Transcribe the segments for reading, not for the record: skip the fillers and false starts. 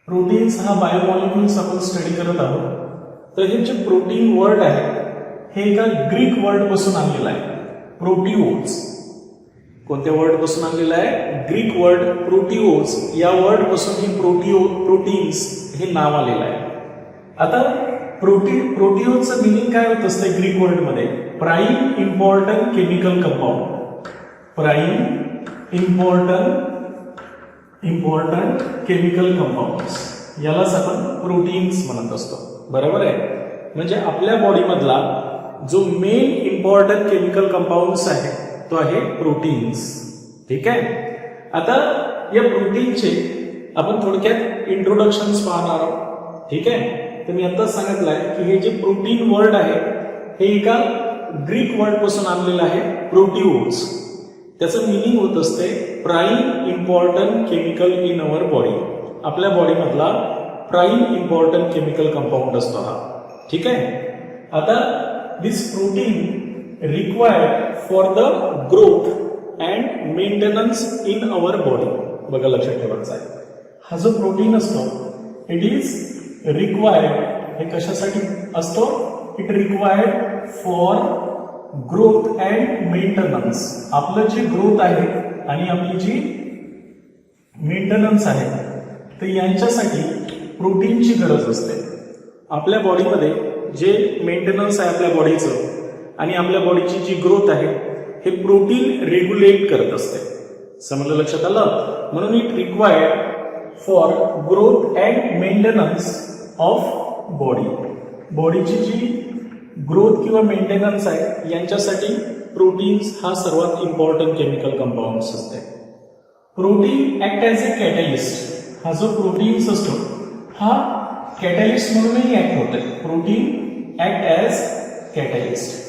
Proteins हा biomolecules आपण study करत आहोत. तर हे जे प्रोटीन वर्ड आहे हे एका ग्रीक वर्ड पासून आलेलं आहे, प्रोटिओज. कोणत्या वर्ड पासून आलेलं आहे? ग्रीक वर्ड प्रोटिओज. या वर्ड पासून ही प्रोटीन्स हे नाव आलेलं आहे. आता प्रोटिओजचं मिनिंग काय होत असते ग्रीक वर्ड मध्ये? Prime important chemical compound. Prime important chemical compounds, यालाच आपण प्रोटीन्स म्हणत असतो. बरोबर आहे. म्हणजे आपल्या बॉडीमधला जो मेन इम्पॉर्टंट केमिकल कंपाऊंड्स आहे तो आहे प्रोटीन्स. ठीक आहे. आता या प्रोटीनचे आपण थोडक्यात इंट्रोडक्शन्स पाहणार आहोत. ठीक आहे. तर मी आताच सांगितलंय की हे जे प्रोटीन वर्ड आहे हे एका ग्रीक वर्ड पासून आणलेलं आहे, प्रोटिओज. त्याचं मिनिंग होत असते prime important chemical in our body. आपल्या बॉडीमधला प्राईम इम्पॉर्टंट केमिकल कंपाऊंड असतो हा. ठीक आहे. आता this protein required for the growth and maintenance in our body. बघा, लक्षात ठेवायचं आहे, हा जो प्रोटीन असतो इट इज रिक्वायर्ड. हे कशासाठी असतो? It required for growth and maintenance. आपलं जी ग्रोथ आहे आणि आपली जी मेंटेनन्स आहे तर यांच्यासाठी प्रोटीनची गरज असते. आपल्या बॉडीमध्ये जे मेंटेनन्स आहे आपल्या बॉडीचं आणि आपल्या बॉडीची जी ग्रोथ आहे हे प्रोटीन रेग्युलेट करत असते. समजलं, लक्षात आलं? म्हणून it required for growth and maintenance of body. बॉडीची जी ग्रोथ किंवा मेंटेनन्स आहे यांच्यासाठी प्रोटीन्स हा सर्वात इम्पॉर्टंट केमिकल कंपाऊंड्स असते. Protein act as a catalyst. हा जो प्रोटीन्स असतो हा कॅटॅलिस्ट म्हणूनही ऍक्ट होते. Protein act as catalyst.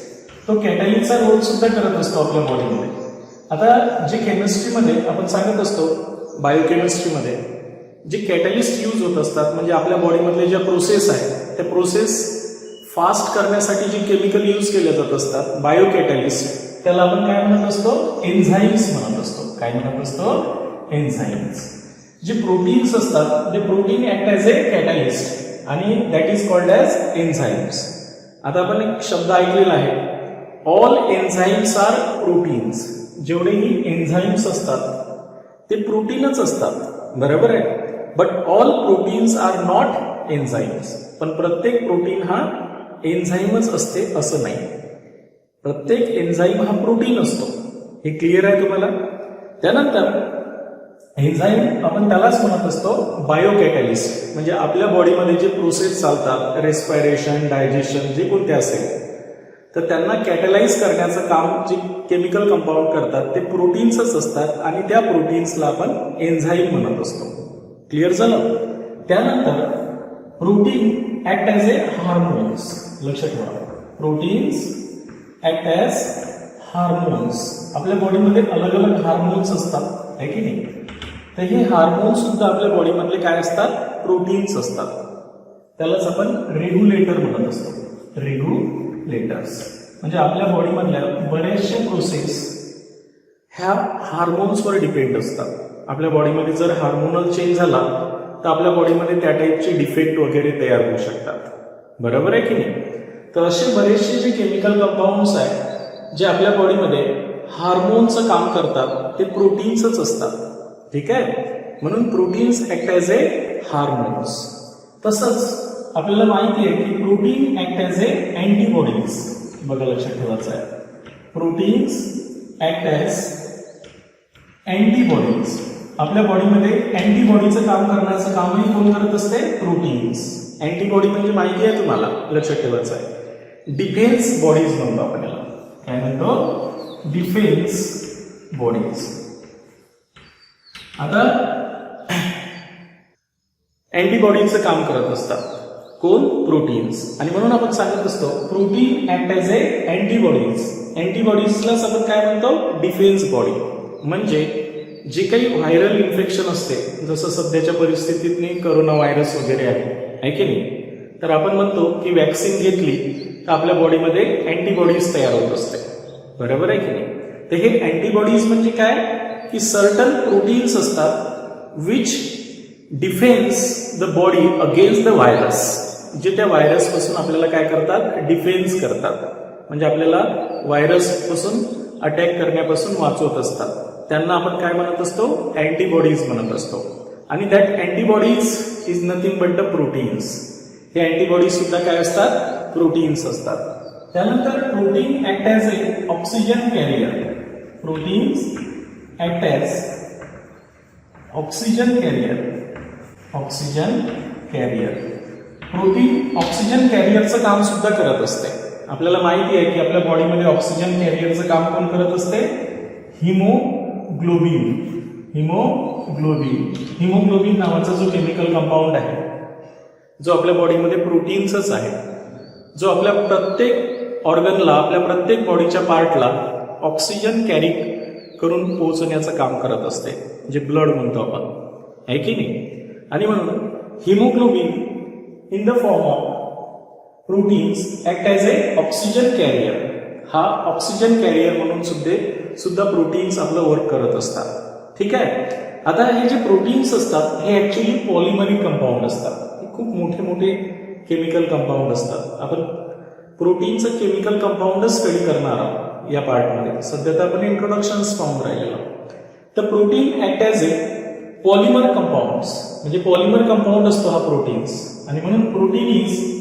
तो कॅटॅलिस्टचा रोल सुद्धा करत असतो आपल्या बॉडीमध्ये. आता जे केमिस्ट्रीमध्ये आपण सांगत असतो, बायोकेमिस्ट्रीमध्ये जे कॅटॅलिस्ट यूज होत असतात म्हणजे आपल्या बॉडीमधले ज्या प्रोसेस आहे त्या प्रोसेस फास्ट करण्यासाठी जे केमिकल यूज केले जात असतात बायोकॅटॅलिस्ट, त्याला आपण काय म्हणत असतो? एन्झाईम्स म्हणत असतो. काय म्हणत असतो? एन्झाईम्स. जे प्रोटीन्स असतात ते protein act as a catalyst आणि that is called as enzymes. आता आपण एक शब्द ऐकलेला आहे, ऑल एन्झाईम्स आर प्रोटीन्स. जेवढेही एन्झाईम्स असतात ते प्रोटीनच असतात. बरोबर आहे. But all proteins are not enzymes. पण प्रत्येक प्रोटीन हा एन्झाईमच असते असं नाही. प्रत्येक एन्झाईम हा प्रोटीन असतो. हे क्लिअर आहे तुम्हाला? त्यानंतर एन्झाईम आपण त्यालाच म्हणत असतो बायोकॅटॅलिस्ट. म्हणजे आपल्या बॉडीमध्ये जे प्रोसेस चालतात, रेस्पायरेशन, डायजेशन, जे कोणते असेल तर त्यांना कॅटलाइज करण्याचं काम जे केमिकल कंपाऊंड करतात ते प्रोटीन्सच असतात आणि त्या प्रोटीन्सला आपण एन्झाईम म्हणत असतो. क्लिअर झालं? त्यानंतर protein act as a hormones. लक्षात ठेवा, प्रोटीन्स ऍक्ट ॲज हार्मोन्स. आपल्या बॉडीमध्ये अलग अलग हार्मोन्स असतात, आहे की नाही? तर हे हार्मोन्स सुद्धा आपल्या बॉडीमधले काय असतात? प्रोटीन्स असतात. त्यालाच आपण रेग्युलेटर म्हणत असतो. रेग्युलेटर्स म्हणजे आपल्या बॉडीमधल्या बरेचसे प्रोसेस ह्या हार्मोन्सवर डिपेंड असतात. आपल्या बॉडीमध्ये जर हार्मोनल चेंज झाला तर आपल्या बॉडीमध्ये त्या टाईपचे डिफेक्ट वगैरे तयार होऊ शकतात. बरोबर आहे की नाही? तर असे बरेचसे जे केमिकल कंपाऊंड्स आहेत जे आपल्या बॉडीमध्ये हार्मोनचं काम करतात ते प्रोटीन्सच असतात. ठीक आहे. म्हणून proteins act as a hormones. तसंच आपल्याला माहिती आहे की प्रोटीन ऍक्ट ॲज ए अँटीबॉडीज. बघा, लक्षात ठेवायचं आहे, प्रोटीन्स ऍक्ट ॲज अँटीबॉडीज. आपल्या बॉडीमध्ये अँटीबॉडीचं काम करण्याचं कामही कोण करत असते? प्रोटीन्स. अँटीबॉडी म्हणजे माहिती आहे तुम्हाला, लक्षात ठेवायचं आहे. डिफेन्स बॉडीज म्हणतो आपण याला. काय म्हणतो? Defence bodies. आता अँटीबॉडीचं काम करत असतात कोण? प्रोटीन्स. आणि म्हणून आपण सांगत असतो प्रोटीन ऍक्ट ॲज ए अँटीबॉडीज. अँटीबॉडीजलाच आपण काय म्हणतो? Defence body. म्हणजे जे काही व्हायरल इन्फेक्शन असते, जसं सध्याच्या परिस्थितीत करोना व्हायरस वगैरे आहे की नाही, तर आपण म्हणतो की वॅक्सिन घेतली तर आपल्या बॉडीमध्ये अँटीबॉडीज तयार होत असते. बरोबर आहे की नाही? तर हे अँटीबॉडीज म्हणजे काय की सर्टन प्रोटीन्स असतात which defence the body against the virus, जे त्या व्हायरस पासून आपल्याला काय करतात, डिफेन्स करतात, म्हणजे आपल्याला व्हायरस पासून अटॅक करण्यापासून वाचवत असतात. त्यांना आपण काय म्हणत असतो, अँटीबॉडीज म्हणत असतो. आणि that antibodies is nothing but the proteins. हे अँटीबॉडीज सुद्धा काय असतात, प्रोटीन्स असतात. त्यानंतर protein act as a oxygen carrier. Proteins act as oxygen carrier. Oxygen carrier. Protein oxygen कॅरियरचं काम सुद्धा करत असते. आपल्याला माहिती आहे की आपल्या बॉडीमध्ये ऑक्सिजन कॅरियरचं काम कोण करत असते, हिमोग्लोबिन. हिमोग्लोबिन. हिमोग्लोबिन नावाचा जो केमिकल कंपाऊंड आहे, जो आपल्या बॉडीमध्ये प्रोटीन्सच आहे, जो आपल्या प्रत्येक ऑर्गनला, आपल्या प्रत्येक बॉडीच्या पार्टला ऑक्सिजन कॅरी करून पोहोचण्याचं काम करत असते, जे ब्लड म्हणतो आपण, आहे की नाही. आणि म्हणून haemoglobin in the form of proteins act as a oxygen carrier. हा ऑक्सिजन कॅरियर म्हणून सुद्धा प्रोटीन्स आपलं वर्क करत असतात. ठीक आहे. आता हे जे प्रोटीन्स असतात हे ऍक्च्युली पॉलिमरिक कंपाऊंड असतात. हे खूप मोठे मोठे केमिकल कंपाऊंड असतात. आपण प्रोटीनचं केमिकल कंपाऊंडच स्टडी करणार आहोत या पार्टमध्ये. सध्या तर आपण इंट्रोडक्शन्स पाहून राहिलेलो. तर प्रोटीन ऍक्ट ॲज ए पॉलिमर कंपाऊंड्स, म्हणजे पॉलिमर कंपाऊंड असतो हा प्रोटीन्स. आणि म्हणून protein is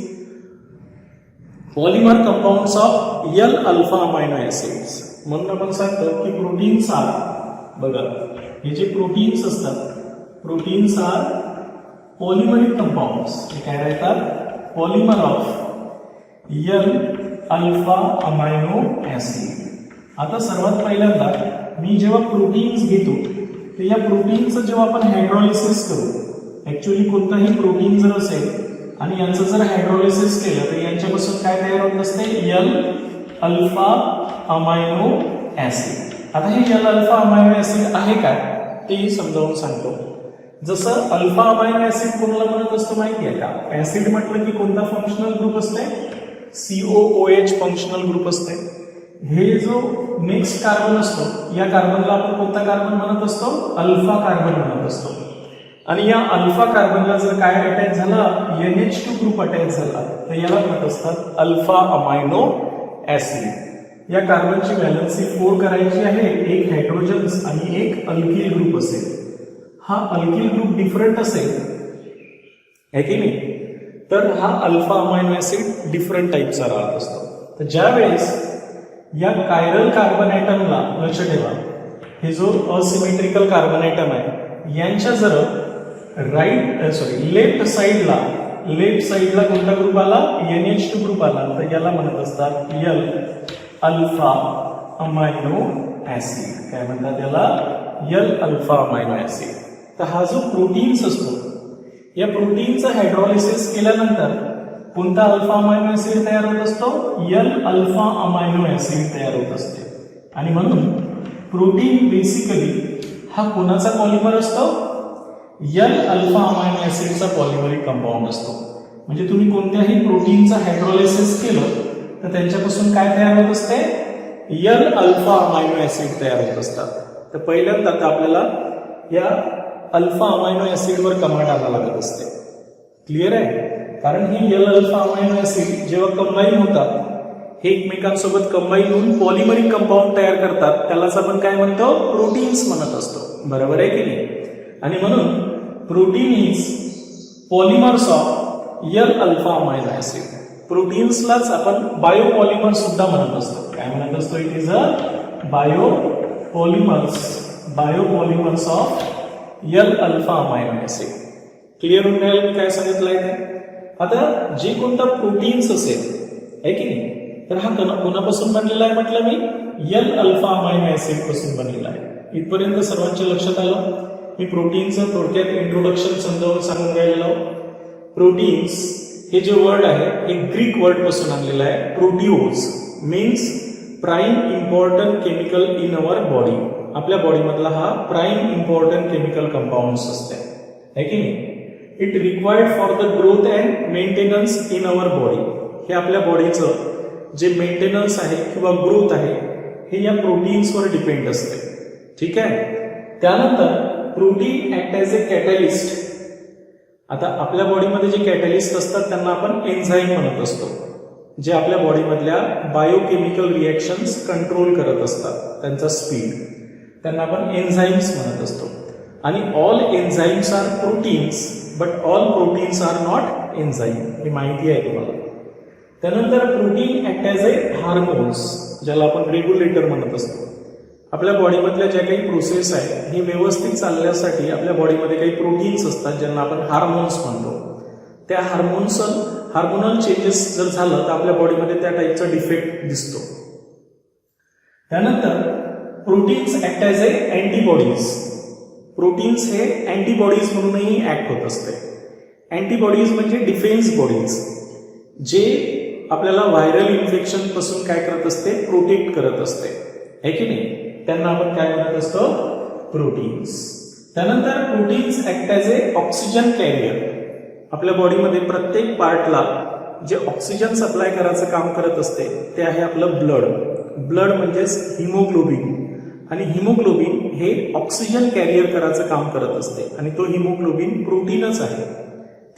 polymer compounds of L alpha amino acids. म्हणून आपण सांगतो की प्रोटीन्स आर, बघा हे जे प्रोटीन्स असतात, प्रोटीन्स आर पॉलिमरिक कंपाऊंड्स. हे काय राहतात, polymer of L alpha amino acid. आता सर्वात पहिल्यांदा मी जेव्हा प्रोटीन्स घेतो, तर या प्रोटीनचं जेव्हा आपण हायड्रॉलिसिस करू, ऍक्च्युअली कोणताही प्रोटीन जर असेल आणि यांचं जर हायड्रॉलिसिस केलं तर यांच्यापासून काय तयार होत असते, एल अल्फा अमायनो ऍसिड. आता हे एल अल्फा अमायनो ऍसिड आहे काय तेही समजावून सांगतो. जसं अल्फा अमायनो ऍसिड कोणाला म्हणत असतो माहिती आहे का, ऍसिड म्हटलं की कोणता फंक्शनल ग्रुप असते, COOH फंक्शनल ग्रुप असते. हे जो नेक्स्ट कार्बन असतो, या कार्बनला आपण कोणता कार्बन म्हणत असतो, अल्फा कार्बन म्हणत असतो. आणि या अल्फा कार्बनला जर काय अटॅच झाला, NH2 ग्रुप अटॅच झाला, तर याला म्हणत असतात अल्फा अमायनो ऍसिड. या कार्बनची व्हॅलन्सी 4 करायची आहे, एक हायड्रोजन्स आणि एक अल्किल ग्रुप असेल. हा अल्किल ग्रुप डिफरंट असेल, है की नाही, तर हा अल्फा अमायनो ऍसिड डिफरंट टाईपचा राहत असतो. तर ज्या वेळेस या कायरल कार्बन ॲटमला, लक्ष ठेवा, हे जो असिमेट्रिकल कार्बन ॲटम आहे, यांच्या जर लेफ्ट साइडला कोणता ग्रुप आला, NH2 ग्रुप आला, तर याला म्हणत असतात एल अल्फा अमायनो ऍसिड. काय म्हणतात याला, एल अल्फा अमायनो ऍसिड. तर हा जो प्रोटीन्स असतो, या प्रोटीनचं हायड्रॉलिसिस केल्यानंतर कोणता अल्फा अमायनो ऍसिड तयार होत असतो, एल अल्फा अमायनो ऍसिड तयार होत असते. आणि म्हणून प्रोटीन बेसिकली हा कोणाचा पॉलिमर असतो, एल अल्फा अमायनो ऍसिडचा पॉलिमरिक कंपाऊंड असतो. म्हणजे तुम्ही कोणत्याही प्रोटीनचं हायड्रॉलिसिस केलं तर त्यांच्यापासून काय तयार होत असते, एल अल्फा अमायनो ऍसिड तयार होत असतात. तर पहिल्यांदा आपल्याला या अल्फा अमायनो ऍसिडवर कमांड आणायला लागत असते. क्लिअर आहे, कारण ही एल अल्फा अमायनो ऍसिड जेव्हा कंबाईन होतात, हे एकमेकांसोबत कंबाईन होऊन पॉलिमरिक कंपाऊंड तयार करतात, त्यालाच आपण काय म्हणतो, प्रोटीन्स म्हणत असतो. बरोबर आहे की नाही. आणि म्हणून protein is polymers of L alpha amino acid. प्रोटीन्सलाच आपण बायोपॉलिमर सुद्धा म्हणत असतो. काय म्हणत असतो, it is a biopolymers of L alpha amino acid. Clear होऊन राहील काय सांगितलंय ते. आता जे कोणता प्रोटीन्स असेल, आहे की नाही, तर हा कोणापासून बनलेला आहे म्हटलं मी, एल अल्फा अमायनो ऍसिड पासून बनलेला आहे. इथपर्यंत सर्वांच्या लक्षात आलं. मी प्रोटीनचं थोडक्यात इंट्रोडक्शन समजावून सांगून राहिलेलो. प्रोटीन्स हे जे वर्ड आहे हे ग्रीक वर्ड पासून आणलेलं आहे. प्रोटिओज means prime important chemical in our body. आपल्या बॉडीमधला हा प्राईम इम्पॉर्टंट केमिकल कंपाऊंड्स असते, है की नाही. It required for the growth and maintenance in our body. हे आपल्या बॉडीचं जे मेंटेनन्स आहे किंवा ग्रोथ आहे हे या प्रोटीन्सवर डिपेंड असते. ठीक आहे. त्यानंतर protein act as a catalyst आता आपल्या बॉडीमध्ये जे कॅटलिस्ट असतात त्यांना आपण एन्झाईम म्हणत असतो, जे आपल्या बॉडीमधल्या बायोकेमिकल रिएक्शन्स कंट्रोल करत असतात, त्यांचा स्पीड, त्यांना आपण एन्झाईम्स म्हणत असतो. आणि all enzymes are proteins but all proteins are not enzyme, ही माहिती आहे तुम्हाला. त्यानंतर protein act as a hormones, ज्याला आपण रेग्युलेटर म्हणत असतो. आपल्या बॉडीमधल्या ज्या काही प्रोसेस आहे हे व्यवस्थित चालण्यासाठी आपल्या बॉडीमध्ये काही प्रोटीन्स असतात ज्यांना आपण हार्मोन्स म्हणतो. त्या हार्मोनल चेंजेस जर झालं तर आपल्या बॉडीमध्ये त्या टाईपचा डिफेक्ट दिसतो. त्यानंतर प्रोटीन्स ऍक्ट ॲज ए अँटीबॉडीज. प्रोटीन्स हे अँटीबॉडीज म्हणूनही ऍक्ट होत असते. अँटीबॉडीज म्हणजे डिफेन्स बॉडीज, जे आपल्याला व्हायरल इन्फेक्शन पासून काय करत असते, प्रोटेक्ट करत असते, है की नाही. त्यांना आपण काय म्हणत असतो, प्रोटीन्स. त्यानंतर proteins act as a oxygen carrier. आपल्या बॉडीमध्ये प्रत्येक पार्टला जे ऑक्सिजन सप्लाय करायचं काम करत असते ते आहे आपलं ब्लड. ब्लड म्हणजेच हिमोग्लोबिन, आणि हिमोग्लोबिन हे ऑक्सिजन कॅरियर करायचं काम करत असते, आणि तो हिमोग्लोबिन प्रोटीनच आहे.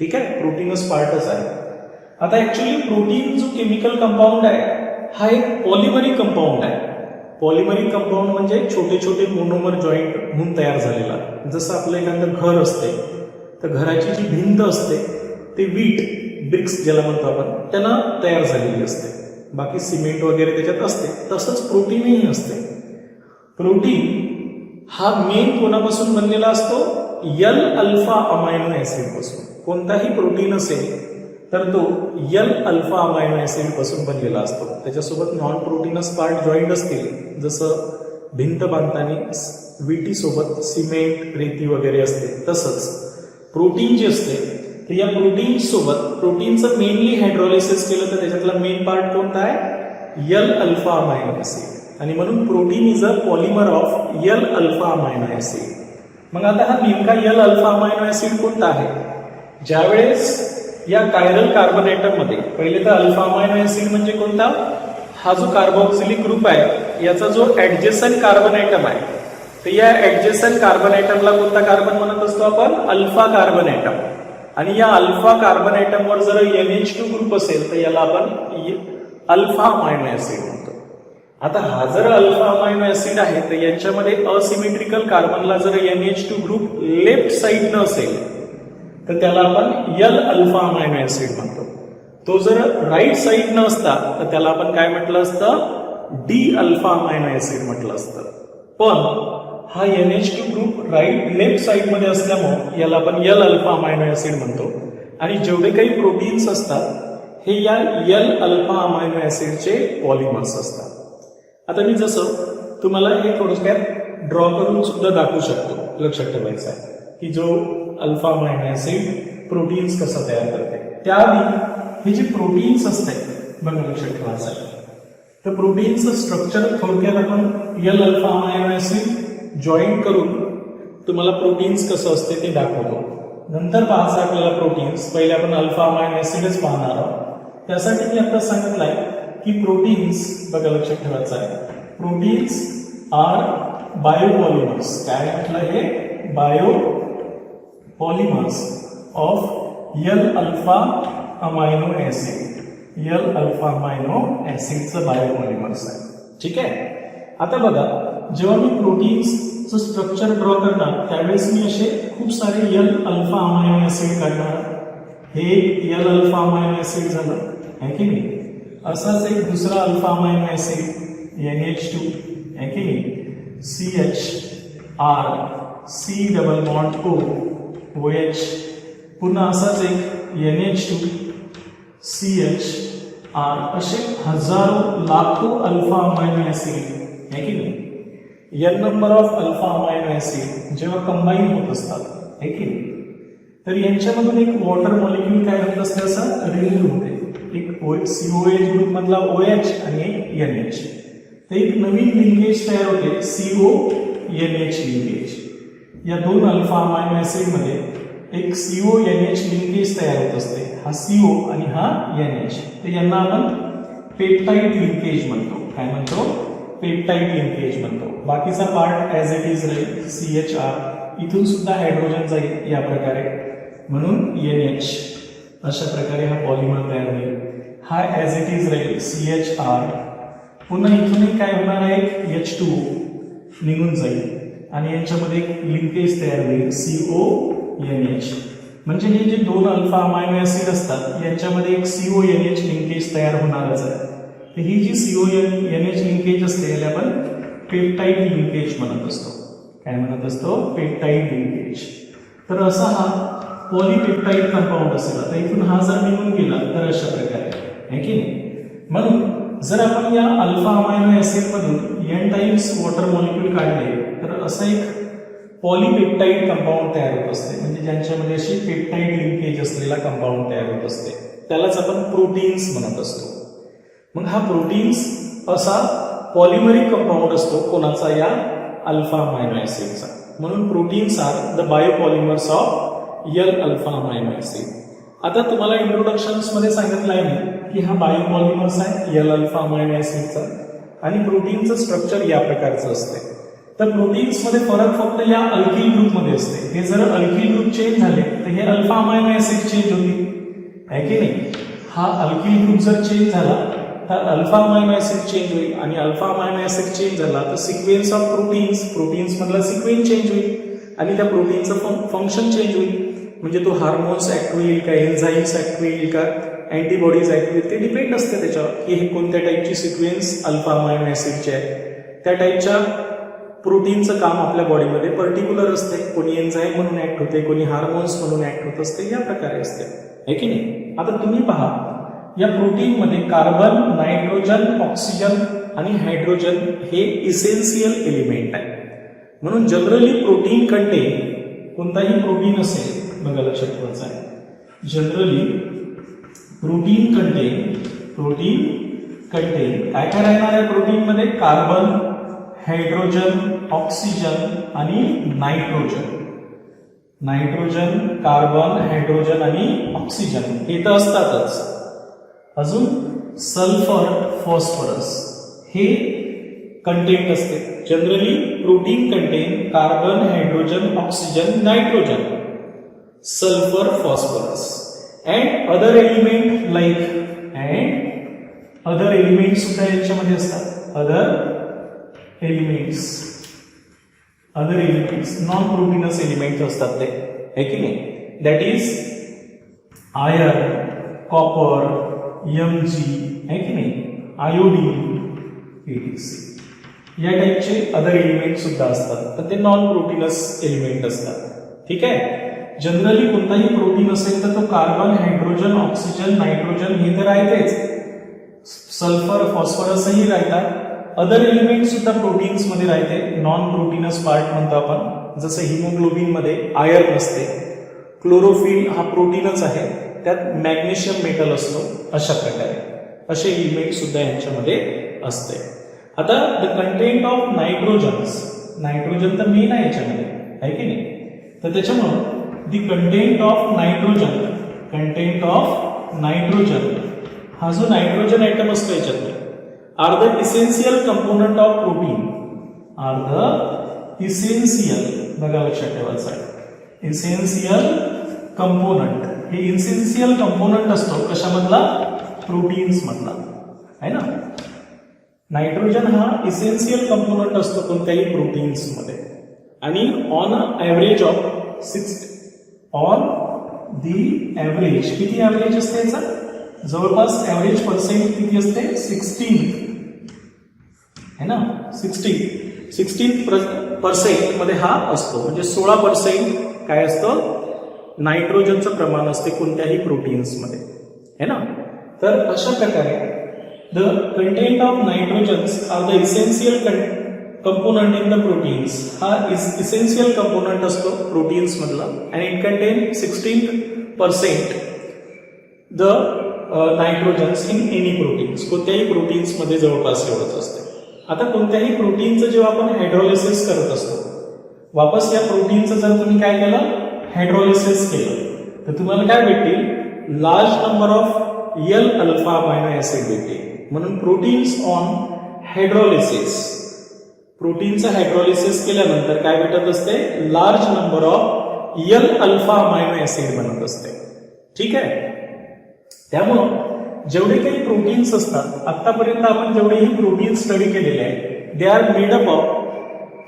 ठीक आहे, प्रोटीनच पार्टच आहे. आता ऍक्च्युली प्रोटीन जो केमिकल कंपाऊंड आहे हा एक पॉलिमरिक कंपाऊंड आहे. पॉलिमरिक कंपाऊंड म्हणजे छोटे छोटे मोनोमर जॉईंट म्हणून तयार झालेला. जसं आपलं एखादं घर असते तर घराची जी भिंत असते ते वीट, ब्रिक्स ज्याला म्हणतो आपण, त्यानं तयार झालेली असते. बाकी सिमेंट वगैरे त्याच्यात असते. तसंच प्रोटीनही असते. प्रोटीन हा मेन कोणापासून बनलेला असतो, एल अल्फा अमायनो ऍसिड पासून. कोणताही प्रोटीन असेल तर तो एल अल्फा अमायनो ऍसिड पासून बनलेला असतो. त्याच्यासोबत नॉन प्रोटीनस पार्ट जॉईंट असतील, जसं भिंत बांधताना विटीसोबत सिमेंट, रेती वगैरे असते, तसंच प्रोटीन जे असते तर या प्रोटीन सोबत प्रोटीनचं मेनली हायड्रोलिसिस केलं तर त्याच्यातला मेन पार्ट कोणता आहे, एल अल्फा अमायनो ऍसिड. आणि म्हणून protein is a polymer of L alpha amino acid. मग आता हा नेमका एल अल्फा अमायनो ऍसिड कोणता आहे, ज्यावेळेस या कायरल कार्बन ॲटम मध्ये पहिले तर अल्फा अमायनो ऍसिड म्हणजे कोणता, हा जो कार्बोक्सिलिक ग्रुप आहे याचा जो ऍडजेसंट कार्बन ॲटम आहे, तर या ऍडजेसंट कार्बन ॲटमला कोणता कार्बन म्हणत असतो आपण, अल्फा कार्बन ॲटम. आणि या अल्फा कार्बन ॲटमवर जर NH2 ग्रुप असेल तर याला आपण अल्फा अमायनो ऍसिड म्हणतो. आता हा जर अल्फा अमायनो ऍसिड आहे तर यांच्यामध्ये असिमेट्रिकल कार्बनला जर NH2 ग्रुप लेफ्ट साइड न असेल तर त्याला आपण एल अल्फा अमायनो ऍसिड म्हणतो. तो जर राईट साइड न असता तर त्याला आपण काय म्हटलं असतं, डी अल्फा अमायनो ऍसिड म्हटलं असतं. पण हा NH2 ग्रुप लेफ्ट साइड मध्ये असल्यामुळे याला आपण एल अल्फा अमायनो ऍसिड म्हणतो. आणि जेवढे काही प्रोटीन्स असतात हे या एल अल्फा अमायनो ऍसिडचे पॉलिमर्स असतात. आता मी जसं तुम्हाला हे थोडक्यात ड्रॉ करून सुद्धा दाखवू शकतो, लक्षात ठेवायचं आहे की जो अल्फा अमायनो ऍसिड प्रोटीन्स कसा तयार करते. त्याआधी हे जे प्रोटीन्स असतात बघा, लक्षात ठेवायचं आहे. तर प्रोटीनचं स्ट्रक्चर थोडक्यात आपण L alpha amino acid joint करून तुम्हाला प्रोटीन्स कसं असते ते दाखवतो. नंतर पाहायचं आपल्याला प्रोटीन्स, पहिले आपण अल्फा अमायनो ऍसिडच पाहणार आहोत. त्यासाठी मी आता सांगितलंय की प्रोटीन्स बघा, लक्षात ठेवायचं आहे, प्रोटीन्स आर बायोपॉलिमर्स. काय म्हटलं हे, biopolymers of L alpha amino acid. L alpha amino ऍसिडचं बायोपॉलिमर्स आहे. ठीक आहे. आता बघा, जेव्हा मी प्रोटीन्सचं स्ट्रक्चर ड्रॉ करणार त्यावेळेस मी असे खूप सारे एल अल्फा अमायनो ऍसिड काढणार. हे एल अल्फा अमायनो ऍसिड झालं, आहे की नाही. असाच एक दुसरा अल्फा अमायनो ऍसिड NH2, आहे की नाही, CHR, C double bond O, OH. पुन्हा असाच एक NH2, CHR. असे हजारो लाखो अल्फा अमायनो ऍसिड, आहे की नाही. N number of alpha amino acid जेव्हा कंबाईन होत असतात, आहे की नाही, तर यांच्यामधून एक वॉटर मॉलिक्यूल काय होत असते, असं रिलीज होते. एक COH ग्रुप मधला OH आणि एक NH. तर एक नवीन लिंकेज तयार होते, CO-NH लिंकेज. या दोन अल्फा अमायनो ऍसिड मध्ये एक CO-NH लिंकेज तयार होत असते. हा CO आणि हा NH. तर यांना आपण पेप्टाइड लिंकेज म्हणतो. काय म्हणतो, पेप्टाइड लिंकेज म्हणतो. बाकीचा पार्ट ऍज इट इज राहील, CHR. इथून सुद्धा हायड्रोजन जाईल या प्रकारे. म्हणून NH. अशा प्रकारे हा पॉलिमर तयार होईल. हा ॲज इट इज राहील CHR. पुन्हा इथूनही काय होणार आहे, H2O निघून जाईल आणि यांच्यामध्ये एक लिंकेज तयार होईल CONH. म्हणजे हे जे दोन अल्फा अमायनो ऍसिड असतात यांच्यामध्ये एक CONH लिंकेज तयार होणारच आहे. तर ही जी CONH लिंकेज असते याला आपण पेप्टाइड लिंकेज म्हणत असतो. काय म्हणत असतो, पेप्टाइड लिंकेज. तर असा हा पॉलीपेप्टाइड कंपाऊंड असेल. आता इथून हा जर निघून गेला तर अशा प्रकारे आहे की नाही. म्हणून जर आपण या अल्फा अमायनो ऍसिड मधून N टाइम्स वॉटर मॉलिक्यूल काढले तर असं एक पॉलीपेप्टाइड कंपाऊंड तयार होत असते. म्हणजे ज्यांच्यामध्ये अशी पेप्टाइड लिंकेज असलेला कंपाऊंड तयार होत असते त्यालाच आपण प्रोटीन्स म्हणत असतो. मग हा प्रोटीन्स असा पॉलिमरिक कंपाऊंड असतो कोणाचा, या अल्फा अमायनो ऍसिडचा. म्हणून proteins are the biopolymers of L alpha amino acid. आता तुम्हाला इंट्रोडक्शन्स मध्ये सांगितलं आहे मी की हा बायोपॉलिमर्स आहे L अल्फा अमायनो ऍसिडचा आणि प्रोटीनचं स्ट्रक्चर या प्रकारचं असते. तर प्रोटीन्स मध्ये फरक फक्त या अल्किल ग्रुपमध्ये असते. हे जर अल्किल ग्रुप चेंज झाले तर हे अल्फा अमायनो ऍसिड चेंज होतील, आहे की नाही. हा अल्किल ग्रुप जर चेंज झाला तर अल्फा अमायनो ऍसिड चेंज होईल आणि अल्फा अमायनो ऍसिड चेंज झाला तर सिक्वेन्स ऑफ प्रोटीन्स मधला सिक्वेन्स चेंज होईल आणि त्या प्रोटीनचं फंक्शन चेंज होईल. म्हणजे तो हार्मोन्स ऍक्ट होईल का, एन्झाईम्स ऍक्ट होईल का, अँटीबॉडीज ऍक्ट होईल, ते डिपेंड असते त्याच्यावर की हे कोणत्या टाईपची सिक्वेन्स अल्फा अमायनो ऍसिडची आहे. त्या टाईपच्या प्रोटीनचं काम आपल्या बॉडीमध्ये पर्टिक्युलर असते. कोणी एन्झाईम म्हणून ऍक्ट होते, कोणी हार्मोन्स म्हणून ऍक्ट होत असते, या प्रकारे असते, आहे की नाही. आता तुम्ही पहा या प्रोटीनमध्ये कार्बन, नायट्रोजन, ऑक्सिजन आणि हायड्रोजन हे इसेन्शियल एलिमेंट आहे. म्हणून जनरली प्रोटीन कंटेन, कोणताही प्रोटीन असेल बघा लक्षात ठेवायचं आहे, जनरली प्रोटीन कंटेन काय काय राहणार आहे प्रोटीनमध्ये, कार्बन, हायड्रोजन, ऑक्सिजन आणि नायट्रोजन, कार्बन, हायड्रोजन आणि ऑक्सिजन हे तर असतातच. अजून सल्फर, फॉस्फरस हे कंटेंट असते. Generally protein content carbon, hydrogen, oxygen, nitrogen, sulphur, phosphorus and other element other element सुद्धा याच्यामध्ये असतात. Other elements non proteins element असतात ते, है की नाही. That is iron, copper, Mg, है की नाही, आयोडीन, etc. या टाईपचे अदर एलिमेंट सुद्धा असतात. तर ते नॉन प्रोटीनस एलिमेंट असतात. ठीक आहे. जनरली कोणताही प्रोटीन असेल तर तो कार्बन, हायड्रोजन, ऑक्सिजन, नायट्रोजन हे तर राहतेच, सल्फर, फॉस्फरसही राहतात. अदर एलिमेंट सुद्धा प्रोटीन्स मध्ये राहते. नॉन प्रोटीनस पार्ट म्हणतो आपण. जसं हिमोग्लोबिन मध्ये आयर्न असते, क्लोरोफिल हा प्रोटीनच आहे, त्यात मॅग्नेशियम मेटल असतो. अशा प्रकारे असे एलिमेंट सुद्धा यांच्यामध्ये असते. आता द कंटेंट ऑफ नायट्रोजन तर मेन आहे याच्यामध्ये, आहे की नाही. तर त्याच्यामुळे द कंटेंट ऑफ नायट्रोजन हा जो नायट्रोजन आयटम असतो याच्यात are the essential component of protein. बघा लक्षात ठेवायचं आहे, इसेन्शियल कंपोनंट. हे इसेन्शियल कंपोनंट असतो कशामधला, प्रोटीन्स मधला, आहे ना. नायट्रोजन हा इसेन्शियल कंपोनंट असतो कोणत्याही प्रोटीन्स मध्ये. आणि ऑन ऍव्हरेज किती ऍव्हरेज असते याचा, जवळपास ऍव्हरेज पर्सेंट किती असते, 16, है ना. 16% मध्ये हा असतो. म्हणजे 16% काय असतं, नायट्रोजनचं प्रमाण असते कोणत्याही प्रोटीन्स मध्ये, है ना. तर अशा प्रकारे the content of nitrogens are the essential component in the proteins. हा इसेन्शियल कंपोनंट असतो प्रोटीन्स मधला and it contain 16% the nitrogens in any proteins. कोणत्याही प्रोटीन्स मध्ये जवळपास एवढंच असते. आता कोणत्याही प्रोटीनचं जेव्हा आपण हायड्रोलिसिस करत असतो, वापस या प्रोटीनचं जर तुम्ही काय केलं, हायड्रोलिसिस केलं तर तुम्हाला काय भेटतील, large number of L alpha amino acid भेटतील. म्हणून प्रोटीन्स ऑन हायड्रोलिसिस, प्रोटीनचं हायड्रोलिसिस केल्यानंतर काय भेटत असते, large number of L alpha amino acid बनत असते. ठीक आहे. त्यामुळं जेवढे काही प्रोटीन्स असतात, आतापर्यंत आपण जेवढेही प्रोटीन स्टडी केलेले आहे, they R made up of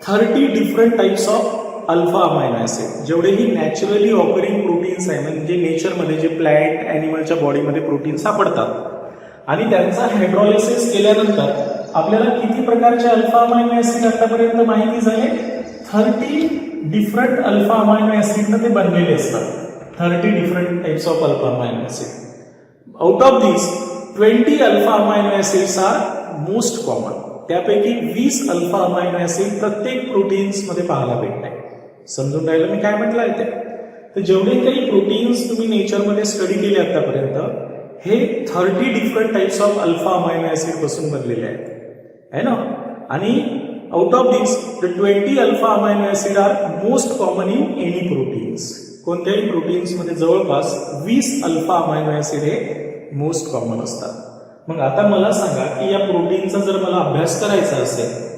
30 different types of alpha amino acid. जेवढेही नॅचरली ऑकरिंग प्रोटीन्स आहे, म्हणजे नेचरमध्ये जे प्लॅन्ट ॲनिमलच्या बॉडीमध्ये प्रोटीन सापडतात आणि त्यांचा हायड्रॉलिसिस केल्यानंतर आपल्याला किती प्रकारचे अल्फा अमायनो ऍसिड आतापर्यंत माहिती झाले? 30 डिफरंट अल्फा अमायनो ऍसिडनं ते बनलेले असतात. 30 different types of alpha amino acid. Out of this 20 alpha amino acids are most common. त्यापैकी 20 अल्फा अमायनो ऍसिड प्रत्येक प्रोटीन्स मध्ये पाहायला भेटते. समजून राहिलं मी काय म्हटलं आहे ते? तर जेवढे काही प्रोटीन्स तुम्ही नेचरमध्ये स्टडी केले आतापर्यंत, हे 30 different types of alpha amino acid पासून बनलेले आहेत, है ना? आणि out of this the 20 alpha amino acid are most common in any proteins. कोणत्याही प्रोटीन्स मध्ये जवळपास 20 अल्फा अमायनो ऍसिड हे मोस्ट कॉमन असतात. मग आता मला सांगा की या प्रोटीनचा जर मला अभ्यास करायचा असेल,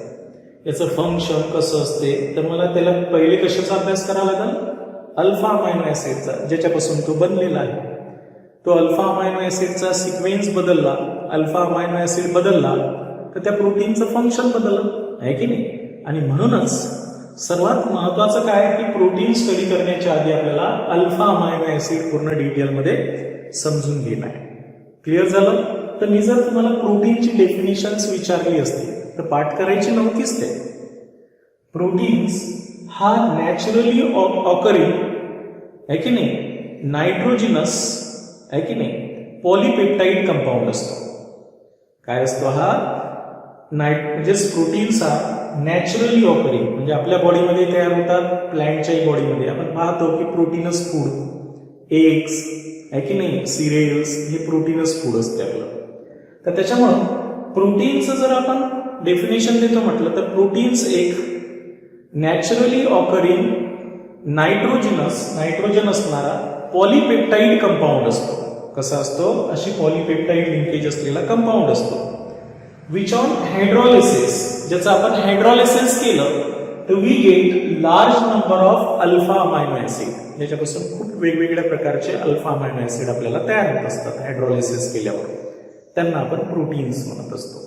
याचं फंक्शन कसं असते, तर मला त्याला पहिले कशाचा अभ्यास करावा लागेल? अल्फा अमायनो ऍसिडचा, ज्याच्यापासून तो बनलेला आहे. तो अल्फा अमायनो ऍसिडचा सिक्वेन्स बदलला, अल्फा अमायनो ऍसिड बदलला, तर त्या प्रोटीनचं फंक्शन बदललं, आहे की नाही? आणि म्हणूनच सर्वात महत्वाचं काय की प्रोटीन स्टडी करण्याच्या आधी आपल्याला अल्फा अमायनो ऍसिड पूर्ण डिटेलमध्ये समजून घेणं आहे. क्लिअर झालं? तर मी जर तुम्हाला प्रोटीनची डेफिनेशन्स विचारली असती तर पाठ करायची नव्हतीच ते. प्रोटीन्स हा नॅचरली ऑकरिंग, आहे की नाही, नायट्रोजिनस, आहे की नाही, पॉलिपेप्टाइड कंपाऊंड असतो. काय असतो हा? म्हणजे प्रोटीन्स हा नॅचरली ऑकरिंग, म्हणजे आपल्या बॉडीमध्ये तयार होतात, प्लॅन्टच्याही बॉडीमध्ये. आपण पाहतो की प्रोटीनस फूड, एग्स, आहे की नाही, सिरियल्स, हे प्रोटीनस फूड असते आपलं. तर त्याच्यामुळं प्रोटीनचं जर आपण डेफिनेशन देतो म्हटलं तर प्रोटीन्स एक नॅचरली ऑकरिंग नायट्रोजन असणारा पॉलिपेप्टाइड कंपाऊंड असतो. कसा असतो? अशी पॉलिपेप्टाइड लिंकेज असलेला कंपाऊंड असतो. विच ऑन हायड्रॉलिसिस, ज्याचं आपण हायड्रॉलिसिस केलं तर we get large number of alpha amino acid. ज्याच्यापासून खूप वेगवेगळ्या प्रकारचे अल्फा अमायनो ऍसिड आपल्याला तयार होत असतात हायड्रॉलिसिस केल्यावर. त्यांना आपण प्रोटीन्स म्हणत असतो.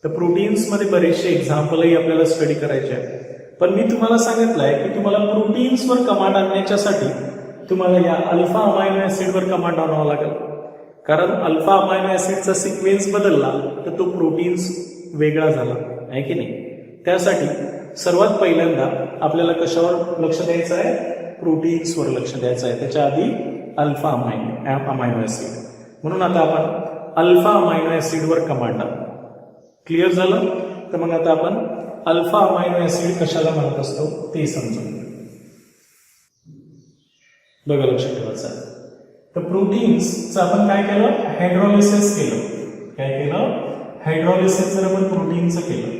तर प्रोटीन्समध्ये बरेचसे एक्झाम्पलही आपल्याला स्टडी करायचे आहे. पण मी तुम्हाला सांगितलं आहे की तुम्हाला प्रोटीन्सवर कमांड आणण्याच्यासाठी तुम्हाला या अल्फा अमायनो ऍसिडवर कमांड आणावा लागेल. कारण अल्फा अमायनो ऍसिडचा सिक्वेन्स बदलला तर तो प्रोटीन्स वेगळा झाला, आहे की नाही? त्यासाठी सर्वात पहिल्यांदा आपल्याला कशावर लक्ष द्यायचं आहे? प्रोटीन्सवर लक्ष द्यायचं आहे. त्याच्या आधी अल्फा अमायनो ऍसिड. म्हणून आता आपण अल्फा अमायनो ऍसिडवर कमांड आणू. क्लिअर झालं? तर मग आता आपण अल्फा अमायनो ऍसिड कशाला म्हणत असतो ते समजून घेऊ. बघा, लक्षात ठेवायचं आहे. तर प्रोटीन्सचं आपण काय केलं? हायड्रॉलिसिस केलं. काय केलं? हायड्रॉलिसिस जर आपण प्रोटीनचं केलं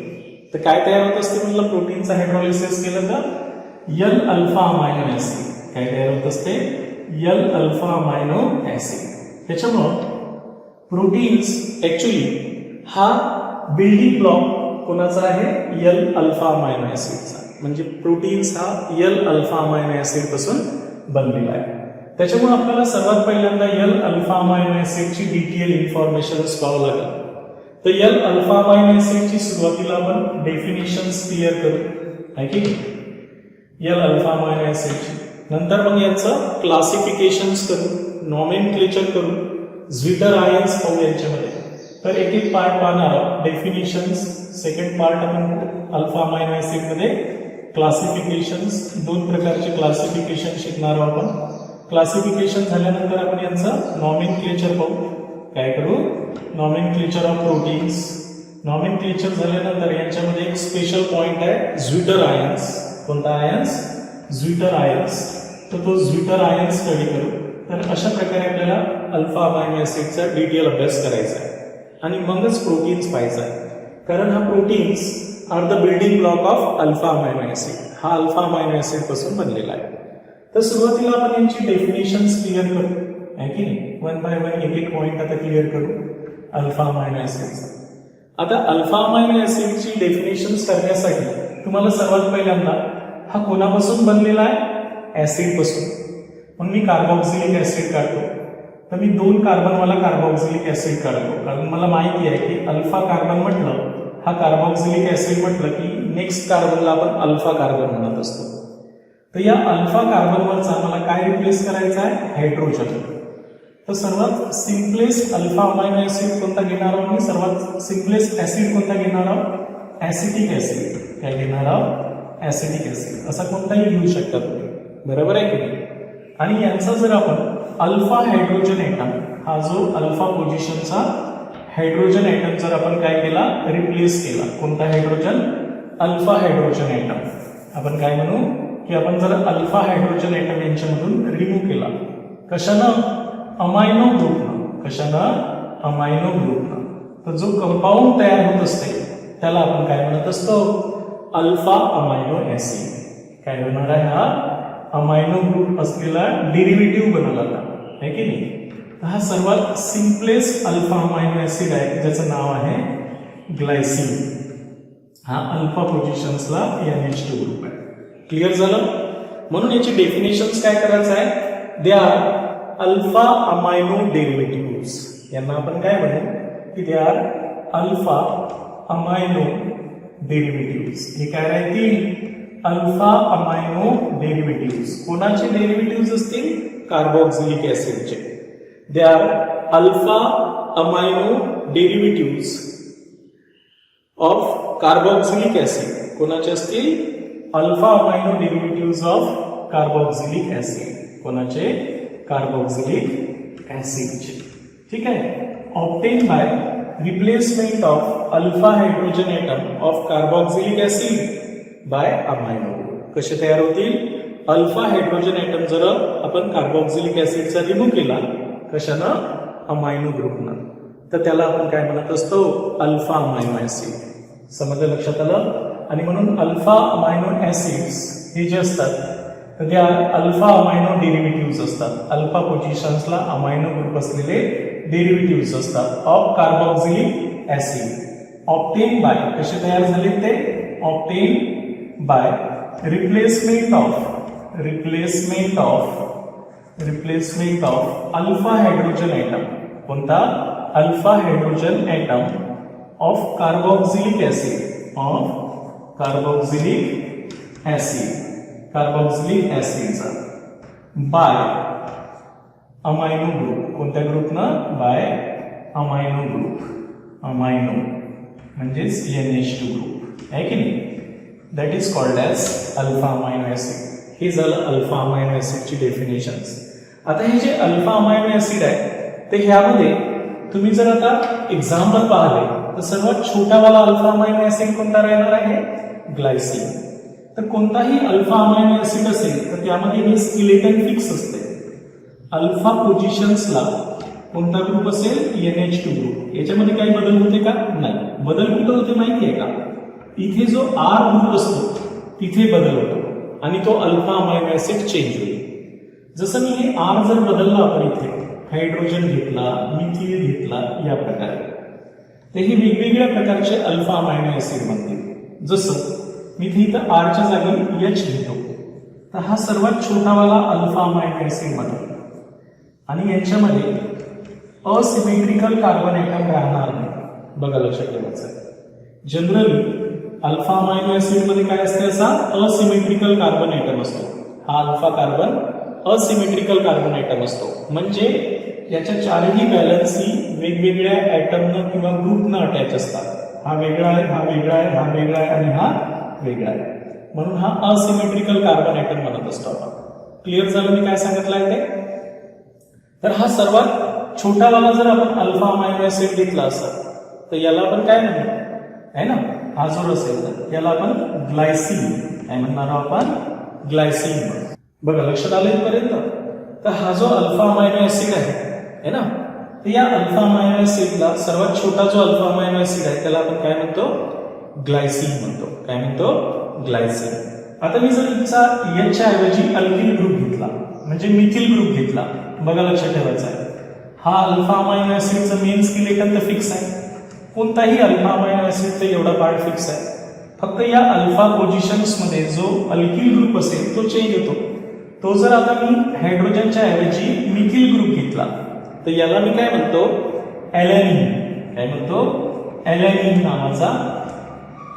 तर काय तयार होत असते म्हटलं? प्रोटीनचं हायड्रॉलिसिस केलं तर यल अल्फा अमायनो ऍसिड काय तयार होत असते? L alpha amino acid. त्याच्यामुळं प्रोटीन्स ऍक्च्युली हा बिल्डिंग ब्लॉक कोणाचा आहे? यल अल्फा अमायनो ऍसिडचा. म्हणजे प्रोटीन्स हा यल अल्फा अमायनो ऍसिड पासून बनलेला आहे. त्याच्यामुळे आपल्याला सर्वात पहिल्यांदा यल अल्फा अमायनो ऍसिडची डिटेल इन्फॉर्मेशन पाहावं लागेल. तर यल अल्फा अमायनो ऍसिडची सुरुवातीला आपण डेफिनेशन्स क्लिअर करू, आहे की? यल अल्फा अमायनो ऍसिडची. नंतर मग याचं क्लासिफिकेशन्स करू, नॉमेनक्लेचर करू, झ्विटर आयन्स पाहू यांच्यामध्ये. तर एक एक पार्ट पाहणार आहोत. डेफिनेशन्स, सेकंड पार्ट आपण अल्फा अमायनो ऍसिड मध्ये क्लासिफिकेशन्स, 2 प्रकारचे क्लासिफिकेशन शिकणार आहोत आपण. क्लासिफिकेशन झाल्यानंतर आपण यांचं नॉमेनक्लेचर पाहू. काय करू? Nomenclature of proteins. नॉमेनक्लेचर झाल्यानंतर यांच्यामध्ये एक स्पेशल पॉइंट आहे, झ्विटर आयन्स. कोणता आयन्स? Zwitter ions. तर तो झ्विटर आयन्स स्टडी करू. तर अशा प्रकारे आपल्याला अल्फा अमायनो ऍसिडचा डिटेल अभ्यास करायचा आहे आणि मगच प्रोटीन्स पाहायचा आहे. कारण हा proteins are the building block of alpha amino acid. हा अल्फा अमायनो ऍसिड पासून बनलेला आहे. तर सुरुवातीला आपण यांची डेफिनेशन्स क्लिअर करू, आहे की नाही? 1 बाय 1 एक एक पॉइंट आता क्लिअर करू अल्फा अमायनो ऍसिडचा. आता अल्फा अमायनो ऍसिडची डेफिनेशन्स करण्यासाठी तुम्हाला सर्वात पहिल्यांदा हा कोणापासून बनलेला आहे? ऍसिड पासून. म्हणून मी कार्बोक्सिलिक ऍसिड काढतो. तर मी 2 कार्बनवाला कार्बोक्सिलिक ऍसिड काढतो, कारण मला माहिती आहे की अल्फा कार्बन म्हटलं, हा कार्बोक्सिलिक ऍसिड म्हटलं की नेक्स्ट कार्बनला आपण अल्फा कार्बन म्हणत असतो. तर या अल्फा कार्बनवरचा मला काय रिप्लेस करायचा आहे? हायड्रोजन. तर सर्वात सिम्पलेस्ट अल्फा अमायनो ऍसिड कोणता घेणार आहोत मी? सर्वात सिम्पलेस्ट ऍसिड कोणता घेणार आहोत? Acetic acid. काय घेणार आहोत? Acetic acid. असा कोणताही घेऊ शकता तुम्ही, बरोबर आहे की नाही? आणि यांचा जर आपण अल्फा हायड्रोजन ऍटम, हा जो अल्फा पोझिशनचा हायड्रोजन ऍटम जर आपण काय केला? रिप्लेस केला. कोणता हायड्रोजन? Alpha hydrogen atom. आपण काय म्हणू की आपण जर अल्फा हायड्रोजन ऍटम यांच्यामधून रिमूव्ह केला. कशानं? अमायनो ग्रुपनं. कशानं? अमायनो ग्रुपनं. तर जो कंपाऊंड तयार होत असते त्याला आपण काय म्हणत असतो? Alpha amino acid. काय होणार आहे? हा अमायनो ग्रुप असलेला डेरिव्हेटिव्ह बनवला जातो, आहे की नाही? हा सर्वात सिम्पलेस्ट अल्फा अमायनो ऍसिड आहे, ज्याचं नाव आहे ग्लायसिन. हा अल्फा पोझिशन्सला NH2 ग्रुप आहे. क्लिअर झालं? म्हणून याची डेफिनेशन्स काय करायचं आहे? They are alpha amino derivatives. यांना आपण काय म्हणू की they are alpha amino derivatives. हे काय राहतील? Alpha amino derivatives. कोणाचे डेरिव्हेटिव्ह्स असतील? कार्बोक्सिलिक ऍसिडचे. They are alpha amino derivatives of carboxylic acid. कोणाचे असतील? Alpha amino derivatives of carboxylic acid. कोणाचे? कार्बोक्सिलिक ऍसिडचे. ठीक आहे. Obtain by replacement of alpha hydrogen atom of carboxylic acid by amino. कसे तयार होतील? अल्फा हायड्रोजन ऍटम जर आपण कार्बोक्सिलिक ऍसिडचा रिमूव्ह केला, कशानं? अमायनो ग्रुपनं, तर त्याला आपण काय म्हणत असतो? Alpha amino acid. समजलं? लक्षात आलं? आणि म्हणून अल्फा अमायनो ऍसिड्स हे जे असतात तर ते अल्फा अमायनो डेरिव्हेटिव्ह्स असतात. अल्फा पोझिशन्सला अमायनो ग्रुप असलेले डेरिव्हेटिव्ह्स असतात of carboxylic acid. Obtain by, कसे तयार झाले ते? Obtain by replacement of alpha hydrogen atom. कोणता? Alpha hydrogen atom of carboxylic ऍसिडचा बाय अमायनो ग्रुप. कोणत्या ग्रुपनं? By amino group. अमायनो म्हणजेच NH2 ग्रुप, आहे की नाही? That is called as alpha amino acid. हे झालं अल्फा अमायनो ऍसिडची डेफिनेशन्स. आता हे जे अल्फा अमायनो ऍसिड आहे ते ह्यामध्ये तुम्ही जर आता एक्झाम्पल पाहिले तर सर्वात छोटावाला अल्फा अमायनो ऍसिड कोणता राहणार आहे? ग्लायसिन. तर कोणताही अल्फा अमायनो ऍसिड असेल तर त्यामध्ये हे स्केलेटन फिक्स असते. अल्फा पोझिशन्सला कोणता ग्रुप असेल? NH2 group. याच्यामध्ये काही बदल होते का? नाही. बदल कुठे होते माहिती आहे का? इथे जो R ग्रुप असतो तिथे बदल होतो आणि तो अल्फा अमायनो ऍसिड चेंज होईल. जसं मी हे R जर बदलला, आपण इथे हायड्रोजन घेतला, मिथिल घेतला, या प्रकारे, तर हे वेगवेगळ्या प्रकारचे अल्फा अमायनो ऍसिड बनतील. जसं मी इथं R च्या जागी H घेतो, तर हा सर्वात छोटावाला अल्फा अमायनो ऍसिड बनतो आणि यांच्यामध्ये असिमेट्रिकल कार्बन ऍटम राहणार नाही. बघा, लक्षात ठेवायचं. जनरली अल्फा अमायनो ऍसिड मध्ये काय असते? असा असिमेट्रिकल कार्बन ऍटम असतो. हा alpha carbon asymmetrical carbon atom असतो, म्हणजे याच्या चारही बॅलन्स ही वेगवेगळ्या ऍटमनं किंवा ग्रुपनं अटॅच असतात. हा वेगळा आहे, हा वेगळा आहे, हा वेगळा आहे आणि हा वेगळा आहे. म्हणून हा असिमेट्रिकल कार्बन ऍटम म्हणत असतो आपण. क्लिअर झालं मी काय सांगितलं आहे ते? तर हा सर्वात छोटावाला जर आपण अल्फा अमायनो ऍसिड घेतला असता तर याला आपण काय म्हणू? आहे ना, हा जो असेल तर याला आपण ग्लायसिन काय म्हणणार आहोत? आपण ग्लायसिन. बघा, लक्षात आलं इथपर्यंत? तर हा जो अल्फा अमायनो ऍसिड आहे ना, तर या अल्फा अमायनो ऍसिडला सर्वात छोटा जो अल्फा अमायनो ऍसिड आहे त्याला आपण काय म्हणतो? ग्लायसिन म्हणतो. काय म्हणतो? ग्लायसिन. आता मी जर इथचा Hच्या ऐवजी अल्किल ग्रुप घेतला, म्हणजे मिथिल ग्रुप घेतला, बघा लक्षात ठेवायचं आहे, हा अल्फा अमायनो ऍसिडचा मेन स्केलेटन तर फिक्स आहे. कोणताही अल्फा अमायनो ऍसिड तर एवढा पार्ट फिक्स आहे. फक्त या अल्फा पोझिशन्स मध्ये जो अल्किल ग्रुप असेल तो चेंज होतो. तो जर आता मी हायड्रोजनच्या ऐवजी मिथिल ग्रुप घेतला तर याला मी काय म्हणतो, ॲलॅनिन. काय म्हणतो, ॲलॅनिन नावाचा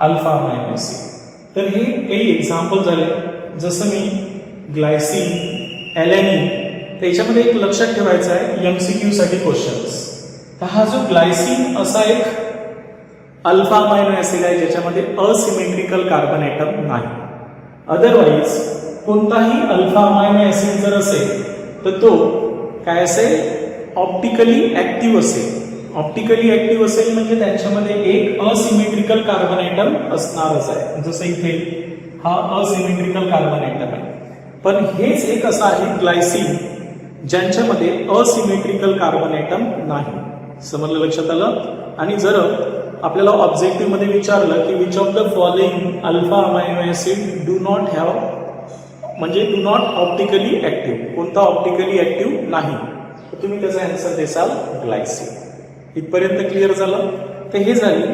अल्फा अमायनो ऍसिड. तर हे काही एक्झाम्पल झाले, जसं मी ग्लायसिन, ॲलॅनिन. त्याच्यामध्ये एक लक्षात ठेवायचं आहे MCQ साठी क्वेश्चन्स. तर हा जो ग्लायसिन असा एक अल्फा अमायनो ऍसिड आहे ज्याच्यामध्ये असिमेट्रिकल कार्बन ॲटम नाही. अदरवाईज कोणताही अल्फा अमायनो ऍसिड जर असेल तर तो काय असेल, ऑप्टिकली ऍक्टिव्ह असेल. ऑप्टिकली ऍक्टिव्ह असेल म्हणजे त्यांच्यामध्ये एक असिमेट्रिकल कार्बन ॲटम असणारच आहे. जसं इथे हा असिमेट्रिकल कार्बन ॲटम आहे. पण हेच एक असं आहे ग्लायसिन ज्यांच्यामध्ये असिमेट्रिकल कार्बन ॲटम नाही. समजलं, लक्षात आलं. आणि जर आपल्याला ऑब्जेक्टिव्ह मध्ये विचारलं की which of the following alpha amino acid do not have, म्हणजे डू नॉट ऑप्टिकली ऍक्टिव्ह, कोणता ऑप्टिकली ऍक्टिव्ह नाही, तर तुम्ही त्याचा आन्सर देसाल ग्लायसिन. इथपर्यंत क्लिअर झालं. तर हे झाली